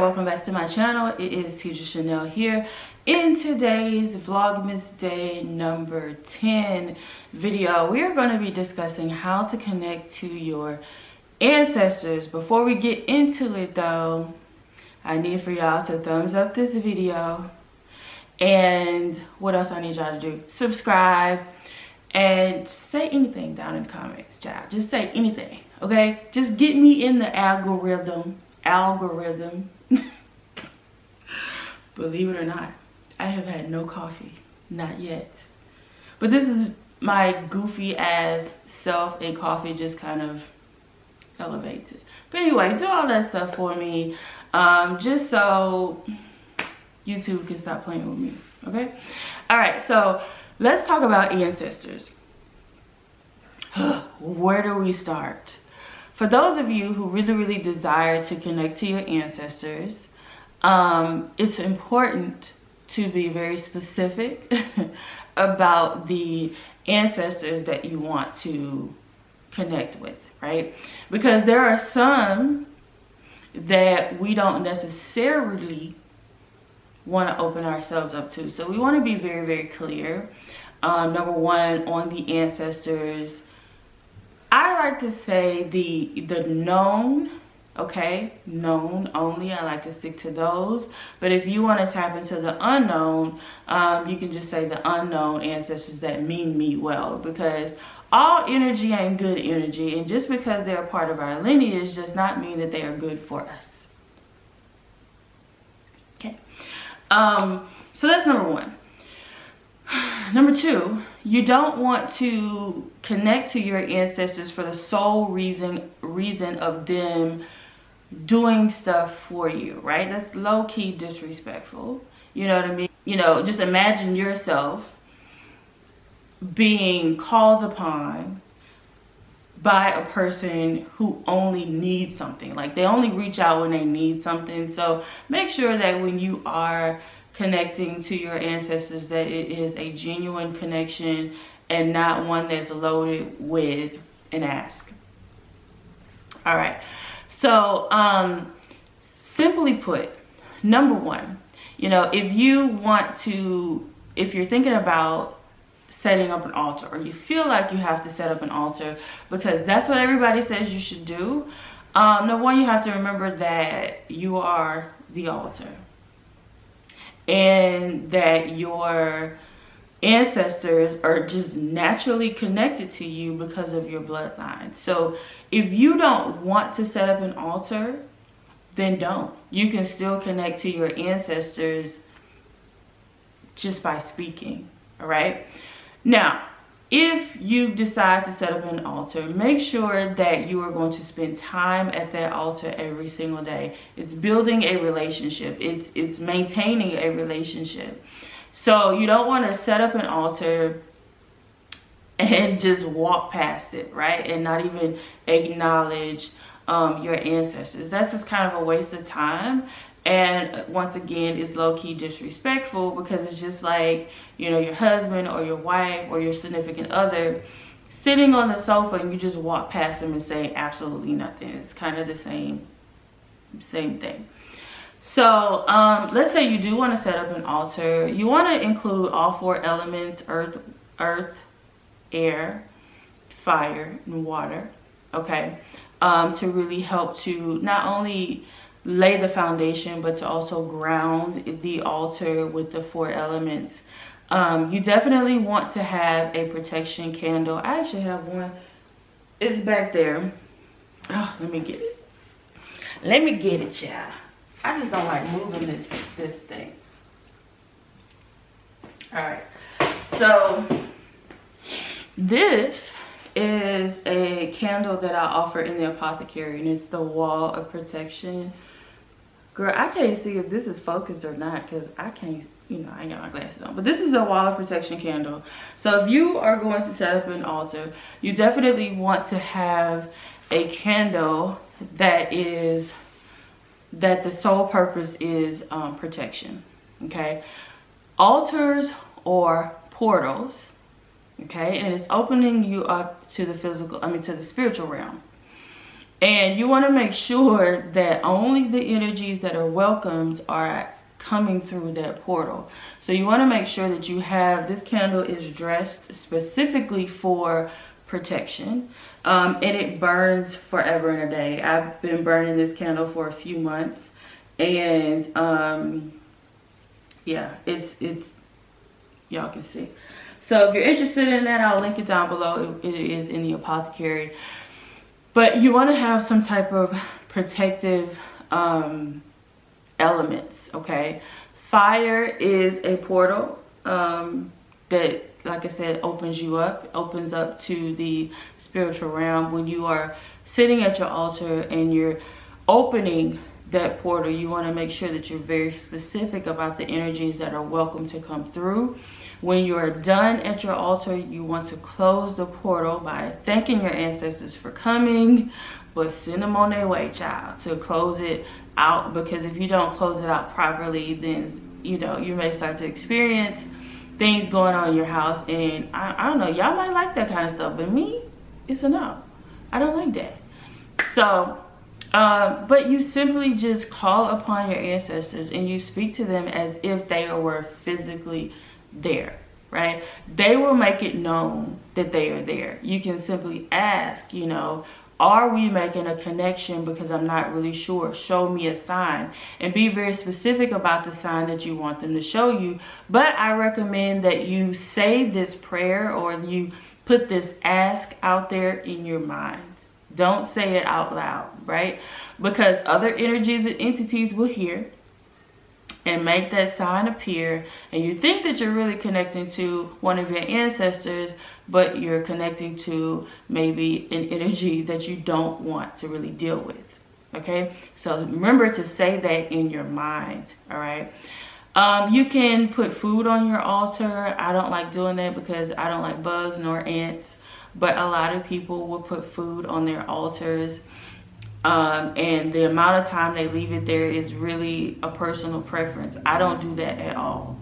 welcome back to my channel. It is Teacher Chanel here. In today's Vlogmas day number 10 video, we are going to be discussing how to connect to your ancestors. Before we get into it though, I need for y'all to thumbs up this video. And what else I need y'all to do? Subscribe and say anything down in the comments, child. Just say anything, okay? Just get me in the algorithm. Believe it or not, I have had no coffee, not yet. But this is my goofy ass self, and coffee just kind of elevates it. But anyway, do all that stuff for me, just so YouTube can stop playing with me, okay? All right, so let's talk about ancestors. Where do we start? For those of you who really desire to connect to your ancestors, it's important to be very specific about the ancestors that you want to connect with, right? Because there are some that we don't necessarily want to open ourselves up to. So we want to be very clear. Number one, on the ancestors, I like to say the known, okay, known only. I like to stick to those. But if you want to tap into the unknown, you can just say the unknown ancestors that mean me well, because all energy ain't good energy, and just because they're a part of our lineage does not mean that they are good for us. Okay, so that's number one. Number two, you don't want to connect to your ancestors for the sole reason of them doing stuff for you, right? That's low-key disrespectful. You know what I mean? You know, just imagine yourself being called upon by a person who only needs something. Like, they only reach out when they need something. So make sure that when you are connecting to your ancestors, that it is a genuine connection and not one that's loaded with an ask. All right, so simply put, number one, you know, if you're thinking about setting up an altar, or you feel like you have to set up an altar because that's what everybody says you should do, number one, you have to remember that you are the altar, and that your ancestors are just naturally connected to you because of your bloodline. So if you don't want to set up an altar, then don't. You can still connect to your ancestors just by speaking, all right? Now, if you decide to set up an altar, make sure that you are going to spend time at that altar every single day. It's building a relationship. It's maintaining a relationship. So you don't want to set up an altar and just walk past it, right? And not even acknowledge your ancestors. That's just kind of a waste of time. And once again, it's low-key disrespectful, because it's just like, you know, your husband or your wife or your significant other sitting on the sofa and you just walk past them and say absolutely nothing. It's kind of the same thing. So let's say you do want to set up an altar. You want to include all four elements: earth, air, fire, and water, okay, to really help to not only lay the foundation, but to also ground the altar with the four elements. You definitely want to have a protection candle. I actually have one. It's back there. Oh, let me get it. Let me get it, child. I just don't like moving this thing. All right. So this is a candle that I offer in the apothecary, and it's the wall of protection. Girl, I can't see if this is focused or not, because I can't, you know, I ain't got my glasses on. But this is a wall of protection candle. So if you are going to set up an altar, you definitely want to have a candle that the sole purpose is protection, okay? Altars or portals, okay? And it's opening you up to the to the spiritual realm. And you want to make sure that only the energies that are welcomed are coming through that portal. So you want to make sure that you have, this candle is dressed specifically for protection, and it burns forever and a day. I've been burning this candle for a few months, and yeah, it's y'all can see. So if you're interested in that, I'll link it down below. It is in the apothecary. But you want to have some type of protective elements, okay? Fire is a portal that, like I said, opens up to the spiritual realm. When you are sitting at your altar and you're opening that portal, you want to make sure that you're very specific about the energies that are welcome to come through. When you are done at your altar, you want to close the portal by thanking your ancestors for coming, but send them on their way, child, to close it out. Because if you don't close it out properly, then, you know, you may start to experience things going on in your house. And I don't know, y'all might like that kind of stuff, but me, it's a no. I don't like that. So, but you simply just call upon your ancestors and you speak to them as if they were physically there, right? They will make it known that they are there. You can simply ask, you know, are we making a connection? Because I'm not really sure. Show me a sign, and be very specific about the sign that you want them to show you. But I recommend that you say this prayer, or you put this ask out there in your mind. Don't say it out loud, right? Because other energies and entities will hear and make that sign appear, and you think that you're really connecting to one of your ancestors, but you're connecting to maybe an energy that you don't want to really deal with. Okay, so remember to say that in your mind. All right. You can put food on your altar. I don't like doing that because I don't like bugs nor ants, but a lot of people will put food on their altars. And the amount of time they leave it there is really a personal preference. I don't do that at all.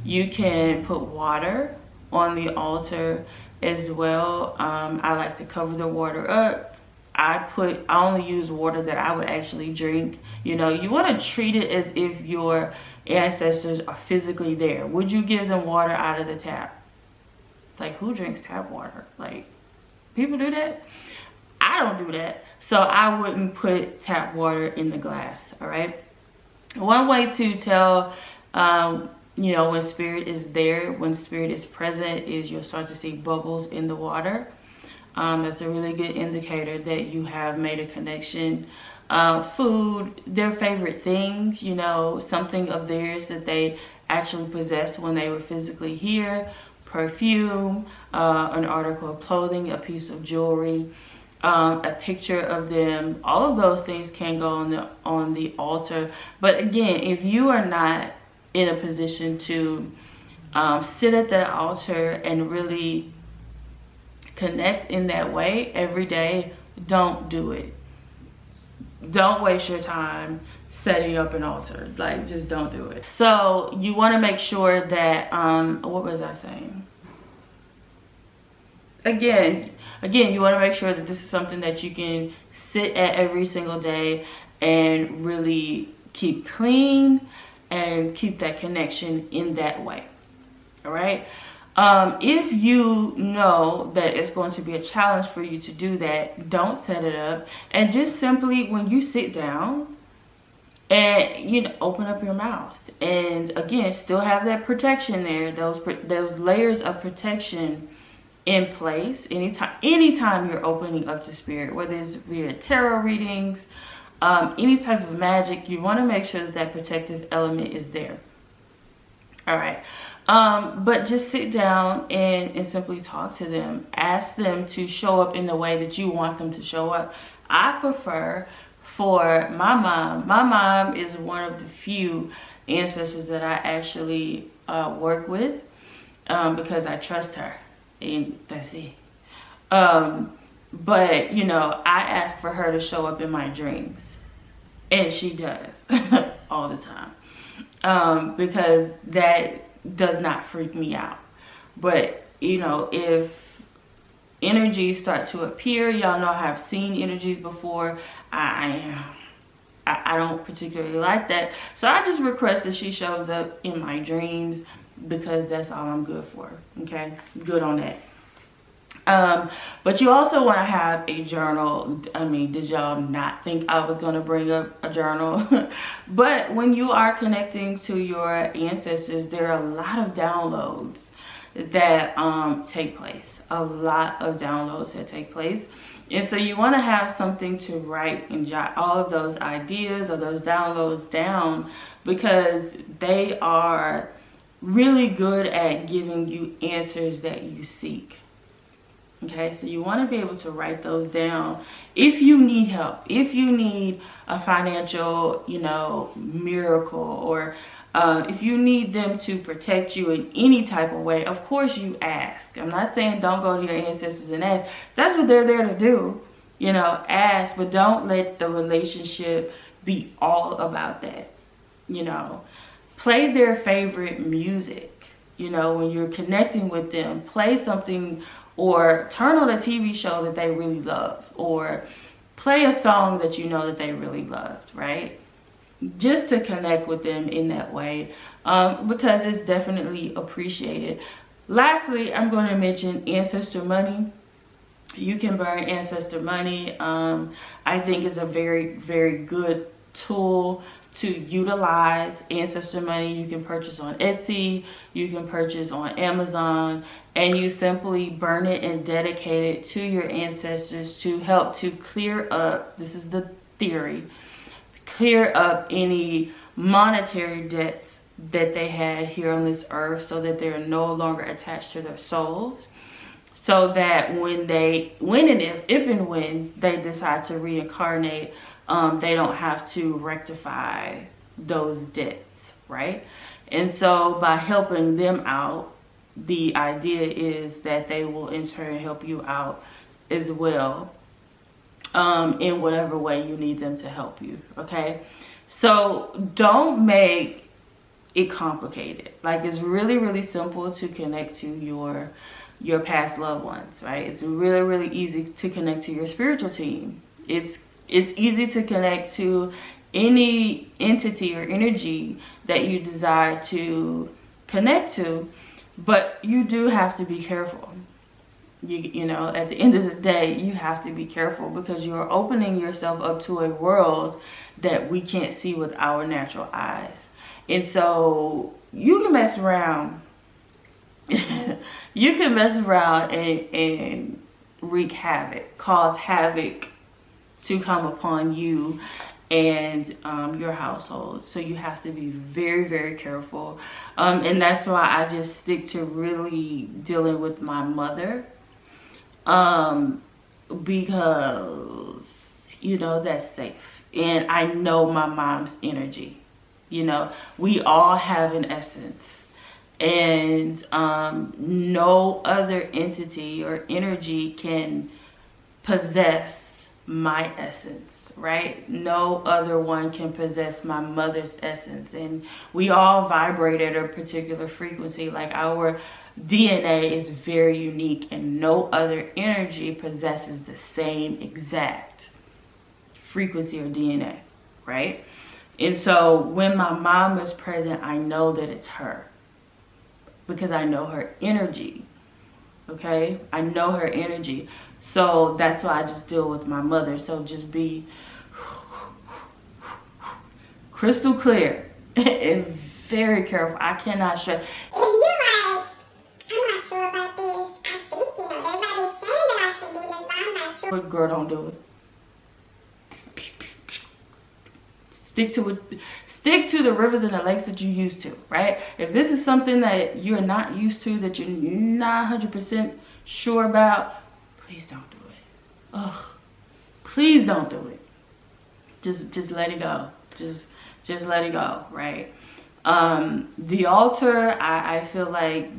You can put water on the altar as well. I like to cover the water up. I only use water that I would actually drink. You know, you want to treat it as if your ancestors are physically there. Would you give them water out of the tap? Like, who drinks tap water? Like, people do that? I don't do that. So I wouldn't put tap water in the glass, all right? One way to tell, you know, when spirit is there, when spirit is present, is you'll start to see bubbles in the water. That's a really good indicator that you have made a connection. Food, their favorite things, you know, something of theirs that they actually possessed when they were physically here. Perfume, an article of clothing, a piece of jewelry, a picture of them. All of those things can go on the altar. But again, if you are not in a position to sit at that altar and really connect in that way every day, don't do it. Don't waste your time setting up an altar. Like, just don't do it. So you want to make sure that what was I saying? Again, you want to make sure that this is something that you can sit at every single day and really keep clean and keep that connection in that way. All right. If you know that it's going to be a challenge for you to do that, don't set it up, and just simply, when you sit down, and you know, open up your mouth, and again, still have that protection there, those layers of protection in place. Anytime you're opening up to spirit, whether it's via tarot readings, any type of magic, you want to make sure that that protective element is there. All right. But just sit down and simply talk to them. Ask them to show up in the way that you want them to show up. I prefer for my mom. My mom is one of the few ancestors that I actually work with, because I trust her, and that's it. But, you know, I ask for her to show up in my dreams, and she does all the time, because that does not freak me out. But, you know, if energies start to appear, y'all know I have seen energies before. I don't particularly like that. So I just request that she shows up in my dreams, because that's all I'm good for. Okay, good on that. But you also want to have a journal. I mean, did y'all not think I was going to bring up a journal? But when you are connecting to your ancestors, there are a lot of downloads that take place. A lot of downloads that take place. And so you want to have something to write and jot all of those ideas or those downloads down, because they are really good at giving you answers that you seek. Okay, so you want to be able to write those down if you need help, if you need a financial, miracle, or if you need them to protect you in any type of way. Of course you ask. I'm not saying don't go to your ancestors and ask. That's what they're there to do. Ask, but don't let the relationship be all about that. Play their favorite music. When you're connecting with them, play something, or turn on a TV show that they really love, or play a song that you know that they really loved, right? Just to connect with them in that way, because it's definitely appreciated. Lastly, I'm going to mention ancestor money. You can burn ancestor money. I think it's a very, very good tool to utilize. Ancestor money you can purchase on Etsy, you can purchase on Amazon, and you simply burn it and dedicate it to your ancestors to help to clear up, this is the theory, clear up any monetary debts that they had here on this earth, so that they're no longer attached to their souls, so that when they decide to reincarnate, they don't have to rectify those debts, right? And so by helping them out, the idea is that they will in turn help you out as well, in whatever way you need them to help you, okay? So don't make it complicated. Like, it's really, really simple to connect to your past loved ones, right? It's really, really easy to connect to your spiritual team. It's easy to connect to any entity or energy that you desire to connect to, but you do have to be careful. At the end of the day, you have to be careful, because you're opening yourself up to a world that we can't see with our natural eyes. And so you can mess around. You can mess around and wreak havoc, cause havoc to come upon you and your household. So you have to be very, very careful. And that's why I just stick to really dealing with my mother. Because, that's safe. And I know my mom's energy. We all have an essence. And no other entity or energy can possess my essence, right? No other one can possess my mother's essence. And we all vibrate at a particular frequency. Like, our DNA is very unique, and no other energy possesses the same exact frequency or DNA, right? And so when my mom is present, I know that it's her, because I know her energy. Okay, I know her energy. So that's why I just deal with my mother. So just be crystal clear and very careful. I cannot stress. If you're like, I'm not sure about this, I think, everybody's saying that I should do this, but I'm not sure. But girl, don't do it. Stick to it. Stick to the rivers and the lakes that you used to, right? If this is something that you're not used to, that you're not 100% sure about, please don't do it. Ugh. Please don't do it. Just let it go. Just let it go, right? The altar, I feel like,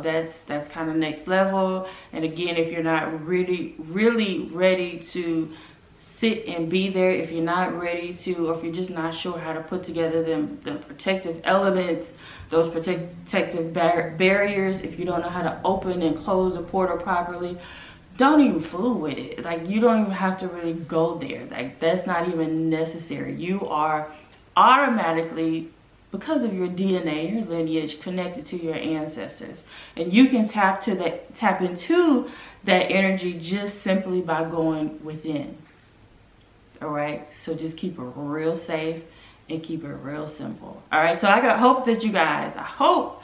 that's kind of next level. And again, if you're not really ready to sit and be there, if you're not ready to, or if you're just not sure how to put together the protective elements, those protective barriers, if you don't know how to open and close the portal properly, don't even fool with it. Like, you don't even have to really go there. Like, that's not even necessary. You are automatically, because of your DNA, your lineage, connected to your ancestors, and you can tap into that energy just simply by going within. All right, so just keep it real safe and keep it real simple. All right, so I hope that you guys, I hope,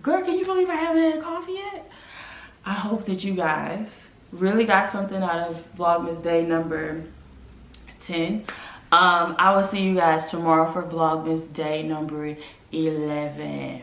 girl, can you believe I haven't had coffee yet? I hope that you guys really got something out of Vlogmas day number 10. I will see you guys tomorrow for Vlogmas day number 11.